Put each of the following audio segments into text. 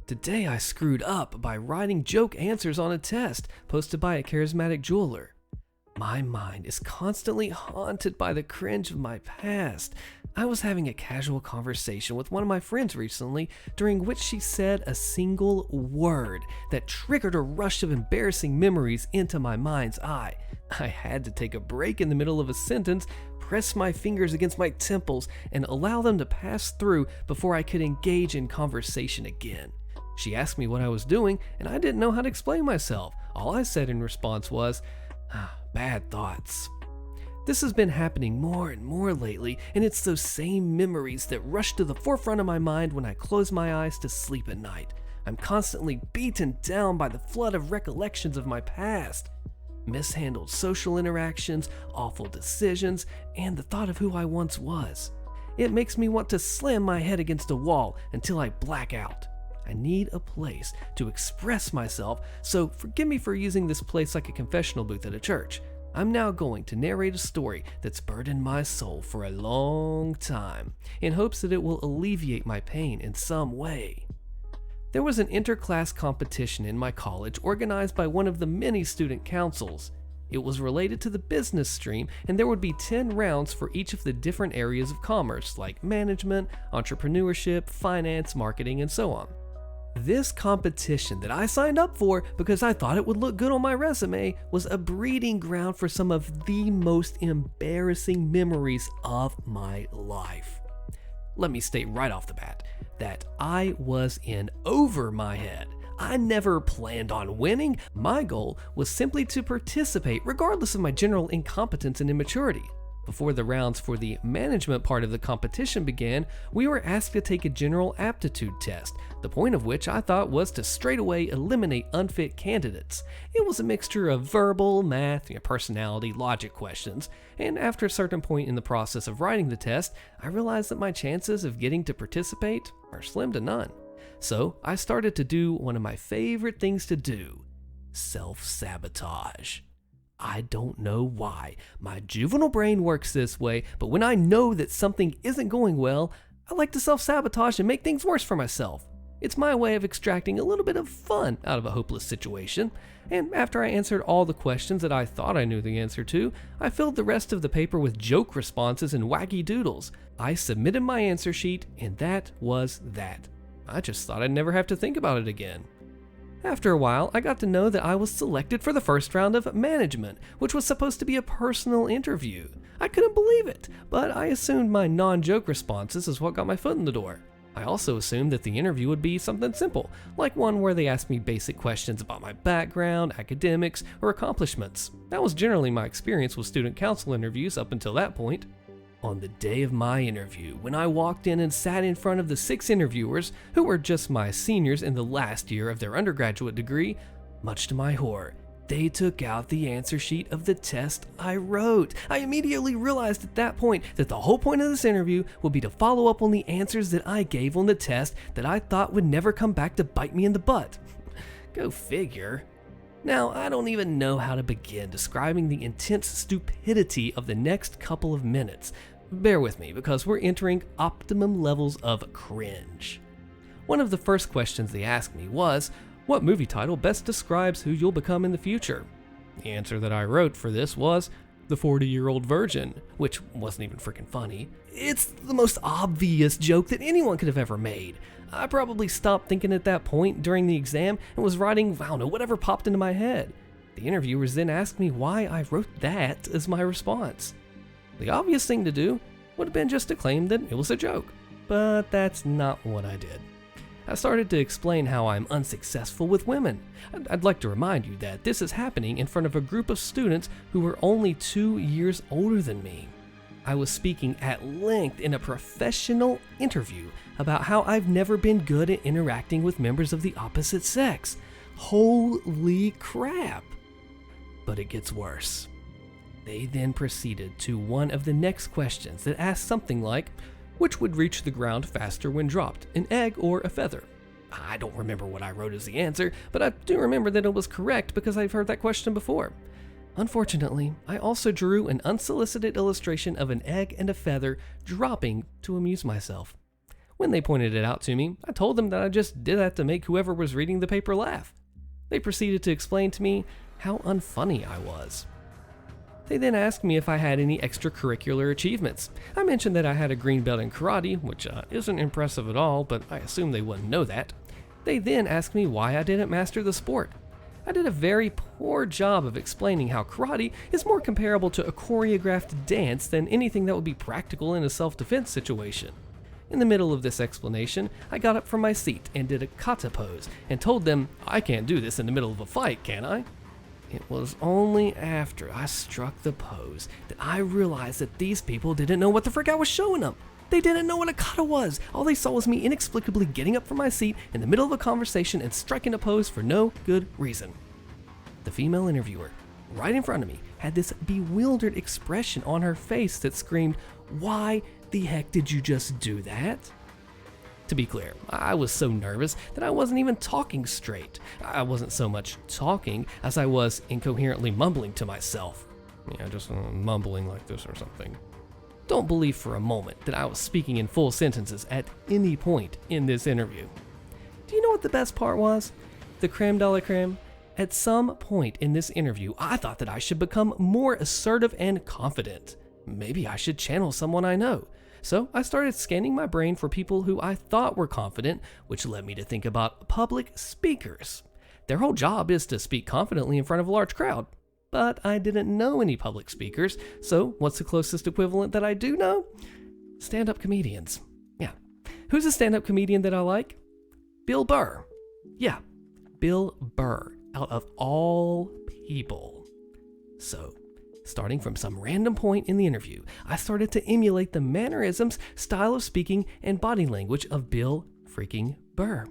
Today I screwed up by writing joke answers on a test posted by a charismatic jeweler. My mind is constantly haunted by the cringe of my past. I was having a casual conversation with one of my friends recently, during which she said a single word that triggered a rush of embarrassing memories into my mind's eye. I had to take a break in the middle of a sentence, press my fingers against my temples, and allow them to pass through before I could engage in conversation again. She asked me what I was doing, and I didn't know how to explain myself. All I said in response was, bad thoughts. This has been happening more and more lately, and it's those same memories that rush to the forefront of my mind when I close my eyes to sleep at night. I'm constantly beaten down by the flood of recollections of my past. Mishandled social interactions, awful decisions, and the thought of who I once was. It makes me want to slam my head against a wall until I black out. I need a place to express myself, so forgive me for using this place like a confessional booth at a church. I'm now going to narrate a story that's burdened my soul for a long time, in hopes that it will alleviate my pain in some way. There was an interclass competition in my college organized by one of the many student councils. It was related to the business stream, and there would be 10 rounds for each of the different areas of commerce, like management, entrepreneurship, finance, marketing, and so on. This competition that I signed up for because I thought it would look good on my resume was a breeding ground for some of the most embarrassing memories of my life. Let me state right off the bat that I was in over my head. I never planned on winning. My goal was simply to participate regardless of my general incompetence and immaturity. Before the rounds for the management part of the competition began, we were asked to take a general aptitude test, the point of which I thought was to straightaway eliminate unfit candidates. It was a mixture of verbal, math, personality, logic questions, and after a certain point in the process of writing the test, I realized that my chances of getting to participate are slim to none. So I started to do one of my favorite things to do: self-sabotage. I don't know why my juvenile brain works this way, but when I know that something isn't going well, I like to self-sabotage and make things worse for myself. It's my way of extracting a little bit of fun out of a hopeless situation. And after I answered all the questions that I thought I knew the answer to, I filled the rest of the paper with joke responses and wacky doodles. I submitted my answer sheet, and that was that. I just thought I'd never have to think about it again. After a while, I got to know that I was selected for the first round of management, which was supposed to be a personal interview. I couldn't believe it, but I assumed my non-joke responses is what got my foot in the door. I also assumed that the interview would be something simple, like one where they asked me basic questions about my background, academics, or accomplishments. That was generally my experience with student council interviews up until that point. On the day of my interview, when I walked in and sat in front of the 6 interviewers, who were just my seniors in the last year of their undergraduate degree, much to my horror, they took out the answer sheet of the test I wrote. I immediately realized at that point that the whole point of this interview would be to follow up on the answers that I gave on the test that I thought would never come back to bite me in the butt. Go figure. Now, I don't even know how to begin describing the intense stupidity of the next couple of minutes. Bear with me, because we're entering optimum levels of cringe. One of the first questions they asked me was, what movie title best describes who you'll become in the future? The answer that I wrote for this was, The 40-Year-Old Virgin, which wasn't even freaking funny. It's the most obvious joke that anyone could have ever made. I probably stopped thinking at that point during the exam and was writing, whatever popped into my head. The interviewers then asked me why I wrote that as my response. The obvious thing to do would have been just to claim that it was a joke, but that's not what I did. I started to explain how I'm unsuccessful with women. I'd like to remind you that this is happening in front of a group of students who were only 2 years older than me. I was speaking at length in a professional interview about how I've never been good at interacting with members of the opposite sex. Holy crap! But it gets worse. They then proceeded to one of the next questions that asked something like, which would reach the ground faster when dropped, an egg or a feather? I don't remember what I wrote as the answer, but I do remember that it was correct because I've heard that question before. Unfortunately, I also drew an unsolicited illustration of an egg and a feather dropping to amuse myself. When they pointed it out to me, I told them that I just did that to make whoever was reading the paper laugh. They proceeded to explain to me how unfunny I was. They then asked me if I had any extracurricular achievements. I mentioned that I had a green belt in karate, which isn't impressive at all, but I assume they wouldn't know that. They then asked me why I didn't master the sport. I did a very poor job of explaining how karate is more comparable to a choreographed dance than anything that would be practical in a self-defense situation. In the middle of this explanation, I got up from my seat and did a kata pose and told them, I can't do this in the middle of a fight, can I? It was only after I struck the pose that I realized that these people didn't know what the frick I was showing them. They didn't know what a kata was. All they saw was me inexplicably getting up from my seat in the middle of a conversation and striking a pose for no good reason. The female interviewer, right in front of me, had this bewildered expression on her face that screamed, "Why the heck did you just do that?" To be clear, I was so nervous that I wasn't even talking straight. I wasn't so much talking as I was incoherently mumbling to myself. Just mumbling like this or something. Don't believe for a moment that I was speaking in full sentences at any point in this interview. Do you know what the best part was? The creme de la creme? At some point in this interview, I thought that I should become more assertive and confident. Maybe I should channel someone I know. So I started scanning my brain for people who I thought were confident, which led me to think about public speakers. Their whole job is to speak confidently in front of a large crowd. But I didn't know any public speakers, so what's the closest equivalent that I do know? Stand-up comedians. Yeah. Who's a stand-up comedian that I like? Bill Burr. Yeah, Bill Burr, out of all people. So, starting from some random point in the interview, I started to emulate the mannerisms, style of speaking, and body language of Bill freaking Burr.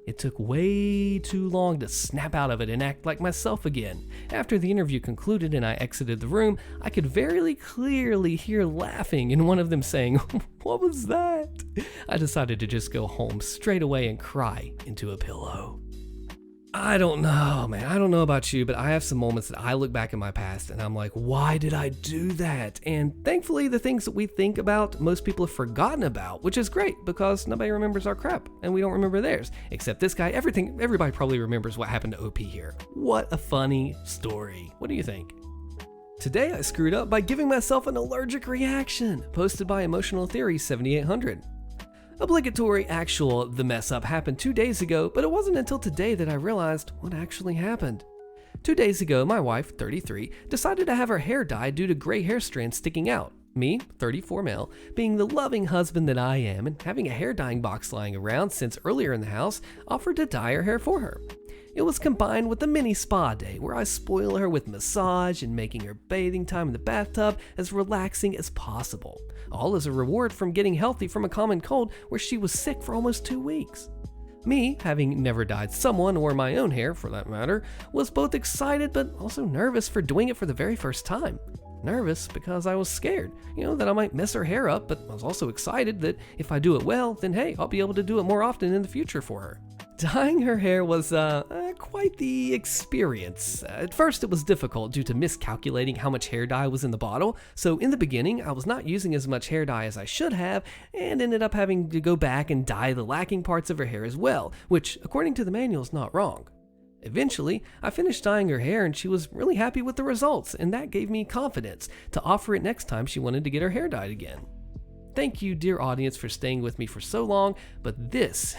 It took way too long to snap out of it and act like myself again. After the interview concluded and I exited the room, I could very clearly hear laughing and one of them saying, "What was that?" I decided to just go home straight away and cry into a pillow. I don't know, man. I don't know about you, but I have some moments that I look back in my past and I'm like, why did I do that? And thankfully, the things that we think about, most people have forgotten about, which is great because nobody remembers our crap and we don't remember theirs. Except this guy, everybody probably remembers what happened to OP here. What a funny story. What do you think? Today, I screwed up by giving myself an allergic reaction, posted by Emotional Theory 7800. Obligatory the mess up happened 2 days ago, but it wasn't until today that I realized what actually happened. 2 days ago, my wife, 33, decided to have her hair dyed due to gray hair strands sticking out. Me, 34 male, being the loving husband that I am and having a hair dyeing box lying around since earlier in the house, offered to dye her hair for her. It was combined with a mini spa day where I spoil her with massage and making her bathing time in the bathtub as relaxing as possible, all as a reward from getting healthy from a common cold where she was sick for almost 2 weeks. Me, having never dyed someone or my own hair for that matter, was both excited but also nervous for doing it for the very first time. Nervous because I was scared, that I might mess her hair up, but I was also excited that if I do it well, then hey, I'll be able to do it more often in the future for her. Dyeing her hair was quite the experience. At first it was difficult due to miscalculating how much hair dye was in the bottle, so in the beginning I was not using as much hair dye as I should have and ended up having to go back and dye the lacking parts of her hair as well, which according to the manual is not wrong. Eventually, I finished dyeing her hair and she was really happy with the results, and that gave me confidence to offer it next time she wanted to get her hair dyed again. Thank you, dear audience, for staying with me for so long, but this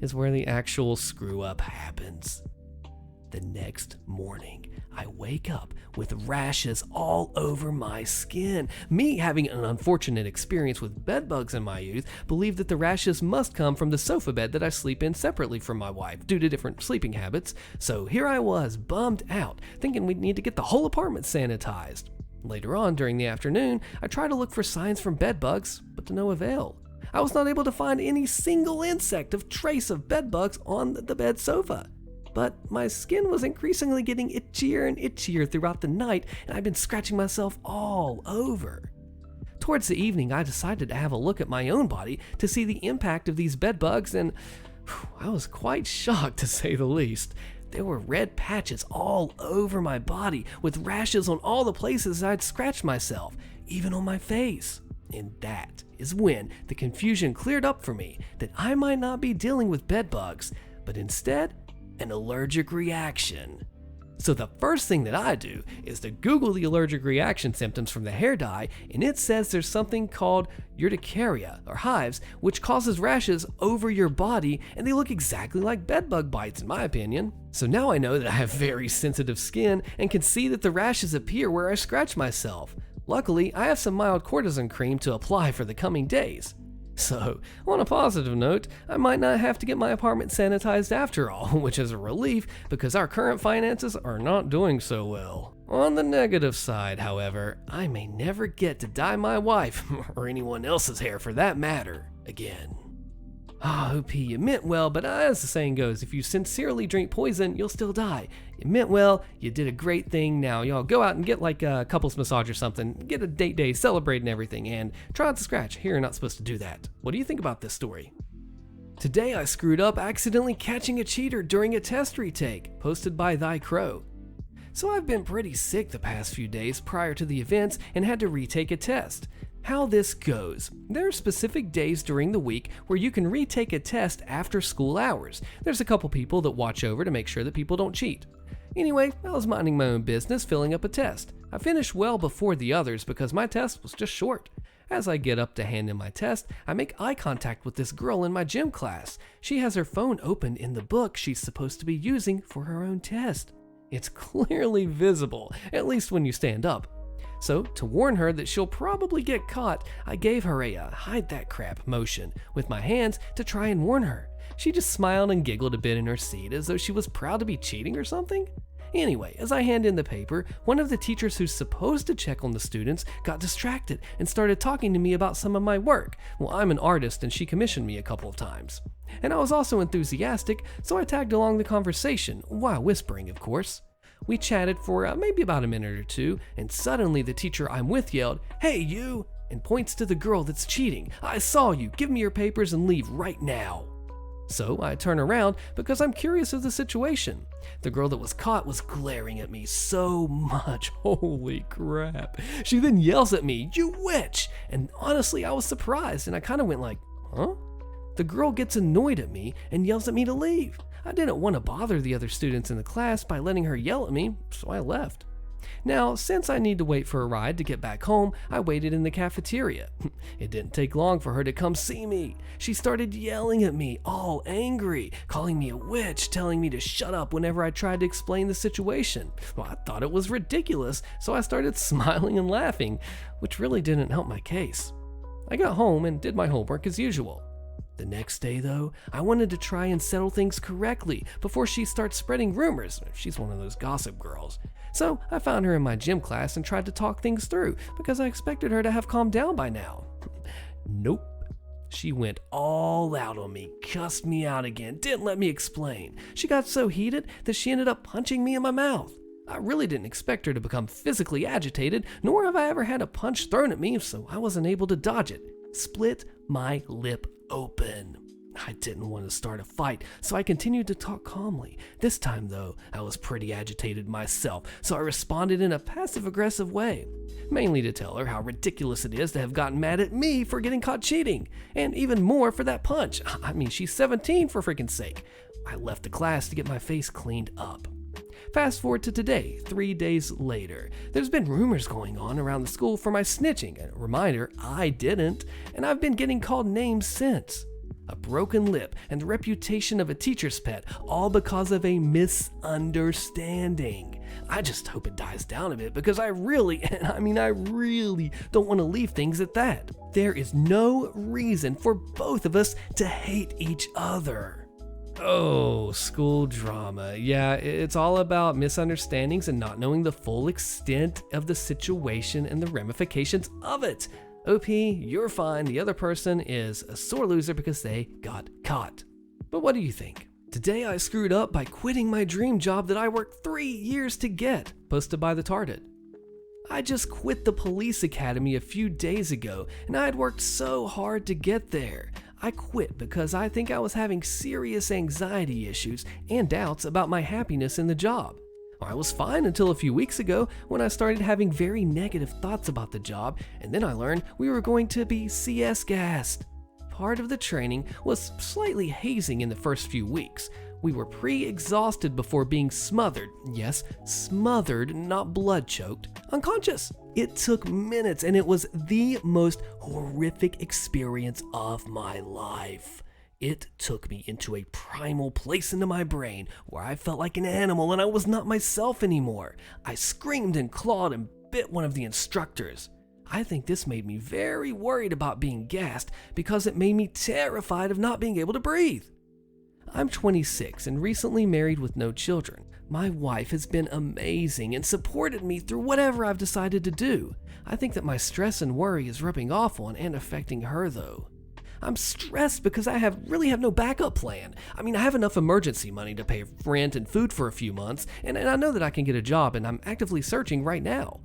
is where the actual screw-up happens. The next morning, I wake up with rashes all over my skin. Me, having an unfortunate experience with bed bugs in my youth, believed that the rashes must come from the sofa bed that I sleep in separately from my wife due to different sleeping habits. So here I was, bummed out, thinking we'd need to get the whole apartment sanitized. Later on during the afternoon, I tried to look for signs from bed bugs, but to no avail. I was not able to find any single insect of trace of bed bugs on the bed sofa. But my skin was increasingly getting itchier and itchier throughout the night, and I'd been scratching myself all over. Towards the evening, I decided to have a look at my own body to see the impact of these bed bugs, and I was quite shocked to say the least. There were red patches all over my body, with rashes on all the places I'd scratched myself, even on my face. And that is when the confusion cleared up for me that I might not be dealing with bed bugs, but instead an allergic reaction. So the first thing that I do is to Google the allergic reaction symptoms from the hair dye, and it says there's something called urticaria, or hives, which causes rashes over your body, and they look exactly like bedbug bites in my opinion. So now I know that I have very sensitive skin and can see that the rashes appear where I scratch myself. Luckily, I have some mild cortisone cream to apply for the coming days. So, on a positive note, I might not have to get my apartment sanitized after all, which is a relief because our current finances are not doing so well. On the negative side, however, I may never get to dye my wife, or anyone else's hair for that matter, again. OP, you meant well, but as the saying goes, if you sincerely drink poison, you'll still die. You meant well, you did a great thing. Now, y'all go out and get like a couples massage or something, get a date day, celebrate and everything, and try not to scratch. Here, you're not supposed to do that. What do you think about this story? Today I screwed up accidentally catching a cheater during a test retake, posted by Thy Crow. So I've been pretty sick the past few days prior to the events and had to retake a test. How this goes: there are specific days during the week where you can retake a test after school hours. There's a couple people that watch over to make sure that people don't cheat. Anyway, I was minding my own business filling up a test. I finished well before the others because my test was just short. As I get up to hand in my test, I make eye contact with this girl in my gym class. She has her phone open in the book she's supposed to be using for her own test. It's clearly visible, at least when you stand up. So, to warn her that she'll probably get caught, I gave her a hide that crap motion with my hands to try and warn her. She just smiled and giggled a bit in her seat as though she was proud to be cheating or something. Anyway, as I hand in the paper, one of the teachers who's supposed to check on the students got distracted and started talking to me about some of my work. Well, I'm an artist and she commissioned me a couple of times. And I was also enthusiastic, so I tagged along the conversation, while whispering, of course. We chatted for maybe about a minute or two, and suddenly the teacher I'm with yelled, "Hey, you!" and points to the girl that's cheating. "I saw you. Give me your papers and leave right now." So I turn around because I'm curious of the situation. The girl that was caught was glaring at me so much. Holy crap. She then yells at me, "You witch!" And honestly, I was surprised, and I kind of went like, huh? The girl gets annoyed at me and yells at me to leave. I didn't want to bother the other students in the class by letting her yell at me, so I left. Now, since I need to wait for a ride to get back home, I waited in the cafeteria. It didn't take long for her to come see me. She started yelling at me, all angry, calling me a witch, telling me to shut up whenever I tried to explain the situation. Well, I thought it was ridiculous, so I started smiling and laughing, which really didn't help my case. I got home and did my homework as usual. The next day, though, I wanted to try and settle things correctly before she starts spreading rumors. She's one of those gossip girls. So I found her in my gym class and tried to talk things through because I expected her to have calmed down by now. Nope. She went all out on me, cussed me out again, didn't let me explain. She got so heated that she ended up punching me in my mouth. I really didn't expect her to become physically agitated, nor have I ever had a punch thrown at me, so I wasn't able to dodge it. Split my lip open. I didn't want to start a fight, so I continued to talk calmly. This time, though, I was pretty agitated myself, so I responded in a passive-aggressive way, mainly to tell her how ridiculous it is to have gotten mad at me for getting caught cheating, and even more for that punch. I mean, she's 17 for freaking sake. I left the class to get my face cleaned up. Fast forward to today, 3 days later. There's been rumors going on around the school for my snitching. A reminder, I didn't, and I've been getting called names since. A broken lip and the reputation of a teacher's pet, all because of a misunderstanding. I just hope it dies down a bit because I really don't want to leave things at that. There is no reason for both of us to hate each other. Oh, school drama. Yeah, it's all about misunderstandings and not knowing the full extent of the situation and the ramifications of it. OP, you're fine. The other person is a sore loser because they got caught. But what do you think? Today I screwed up by quitting my dream job that I worked 3 years to get, posted by the Tarded. I just quit the police academy a few days ago, and I had worked so hard to get there. I quit because I think I was having serious anxiety issues and doubts about my happiness in the job. I was fine until a few weeks ago when I started having very negative thoughts about the job, and then I learned we were going to be CS gassed. Part of the training was slightly hazing in the first few weeks. We were pre-exhausted before being smothered, yes, smothered, not blood-choked, unconscious. It took minutes and it was the most horrific experience of my life. It took me into a primal place into my brain where I felt like an animal and I was not myself anymore. I screamed and clawed and bit one of the instructors. I think this made me very worried about being gassed because it made me terrified of not being able to breathe. I'm 26 and recently married with no children. My wife has been amazing and supported me through whatever I've decided to do. I think that my stress and worry is rubbing off on and affecting her though. I'm stressed because I really have no backup plan. I have enough emergency money to pay rent and food for a few months, and I know that I can get a job and I'm actively searching right now.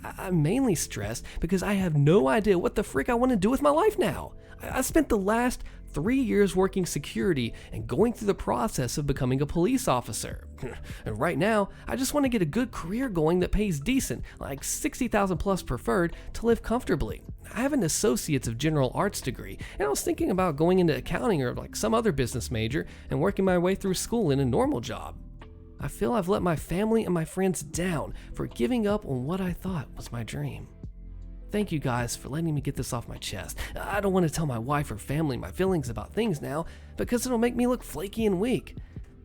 I'm mainly stressed because I have no idea what the frick I want to do with my life now. I spent the last 3 years working security and going through the process of becoming a police officer. And right now, I just want to get a good career going that pays decent, like $60,000 plus preferred, to live comfortably. I have an Associate's of General Arts degree, and I was thinking about going into accounting or like some other business major and working my way through school in a normal job. I feel I've let my family and my friends down for giving up on what I thought was my dream. Thank you guys for letting me get this off my chest. I don't want to tell my wife or family my feelings about things now because it'll make me look flaky and weak.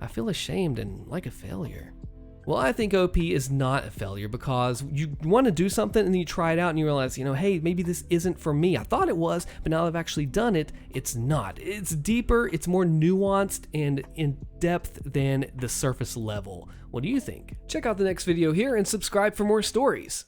I feel ashamed and like a failure. Well, I think OP is not a failure because you want to do something and then you try it out and you realize, hey, maybe this isn't for me. I thought it was, but now that I've actually done it, it's not. It's deeper, it's more nuanced and in depth than the surface level. What do you think? Check out the next video here and subscribe for more stories.